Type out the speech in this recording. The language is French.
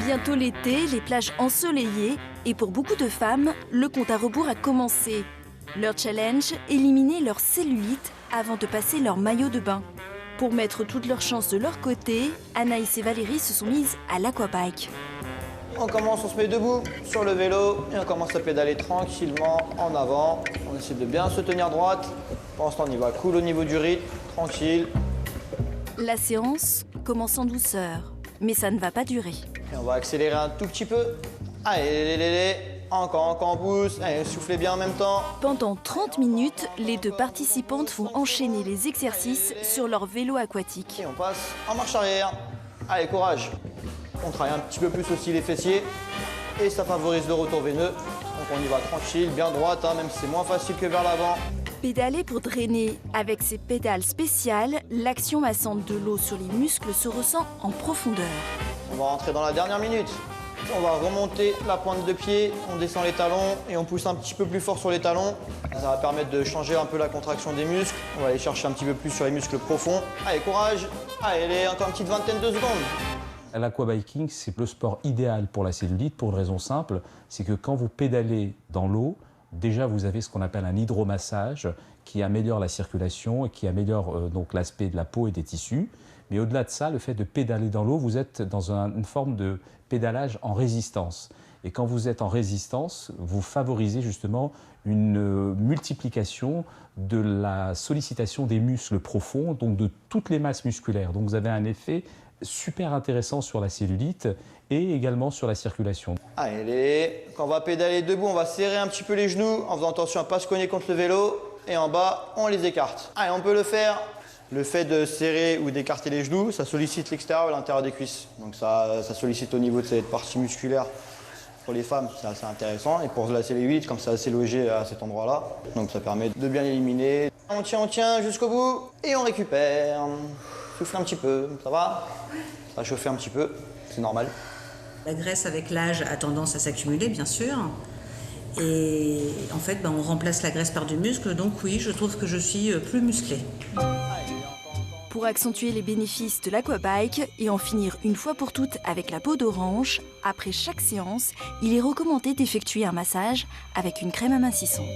Bientôt l'été, les plages ensoleillées et pour beaucoup de femmes, le compte à rebours a commencé. Leur challenge, éliminer leur cellulite avant de passer leur maillot de bain. Pour mettre toutes leurs chances de leur côté, Anaïs et Valérie se sont mises à l'aquabike. On commence, on se met debout sur le vélo et on commence à pédaler tranquillement en avant. On essaie de bien se tenir droite. Pendant ce temps, on y va cool au niveau du rythme, tranquille. La séance commence en douceur, mais ça ne va pas durer. Et on va accélérer un tout petit peu. Allez, encore, on pousse. Allez, soufflez bien en même temps. Pendant 30 minutes, les deux participantes vont enchaîner les exercices sur leur vélo aquatique. Et on passe en marche arrière. Allez, courage. On travaille un petit peu plus aussi les fessiers et ça favorise le retour veineux. Donc on y va tranquille, bien droite, même si c'est moins facile que vers l'avant. Pédaler pour drainer. Avec ces pédales spéciales, l'action massante de l'eau sur les muscles se ressent en profondeur. On va rentrer dans la dernière minute. On va remonter la pointe de pied, on descend les talons et on pousse un petit peu plus fort sur les talons. Ça va permettre de changer un peu la contraction des muscles. On va aller chercher un petit peu plus sur les muscles profonds. Allez, courage. Allez, encore une petite vingtaine de secondes. L'aquabiking, c'est le sport idéal pour la cellulite pour une raison simple, c'est que quand vous pédalez dans l'eau, déjà vous avez ce qu'on appelle un hydromassage qui améliore la circulation et qui améliore donc l'aspect de la peau et des tissus. Mais au-delà de ça, le fait de pédaler dans l'eau, vous êtes dans une forme de pédalage en résistance. Et quand vous êtes en résistance, vous favorisez justement une multiplication de la sollicitation des muscles profonds, donc de toutes les masses musculaires. Donc vous avez un effet super intéressant sur la cellulite et également sur la circulation. Allez, quand on va pédaler debout, on va serrer un petit peu les genoux en faisant attention à ne pas se cogner contre le vélo. Et en bas, on les écarte. Allez, on peut le faire. Le fait de serrer ou d'écarter les genoux, ça sollicite l'extérieur et l'intérieur des cuisses. Donc ça sollicite au niveau de cette partie musculaire. Pour les femmes, c'est assez intéressant. Et pour la cellulite, comme c'est assez logé à cet endroit-là, donc ça permet de bien l'éliminer. On tient jusqu'au bout et on récupère. Souffle un petit peu, ça va? Ça va chauffer un petit peu, c'est normal. La graisse avec l'âge a tendance à s'accumuler, bien sûr. Et en fait, on remplace la graisse par du muscle. Donc oui, je trouve que je suis plus musclée. Pour accentuer les bénéfices de l'aquabike et en finir une fois pour toutes avec la peau d'orange, après chaque séance, il est recommandé d'effectuer un massage avec une crème amincissante.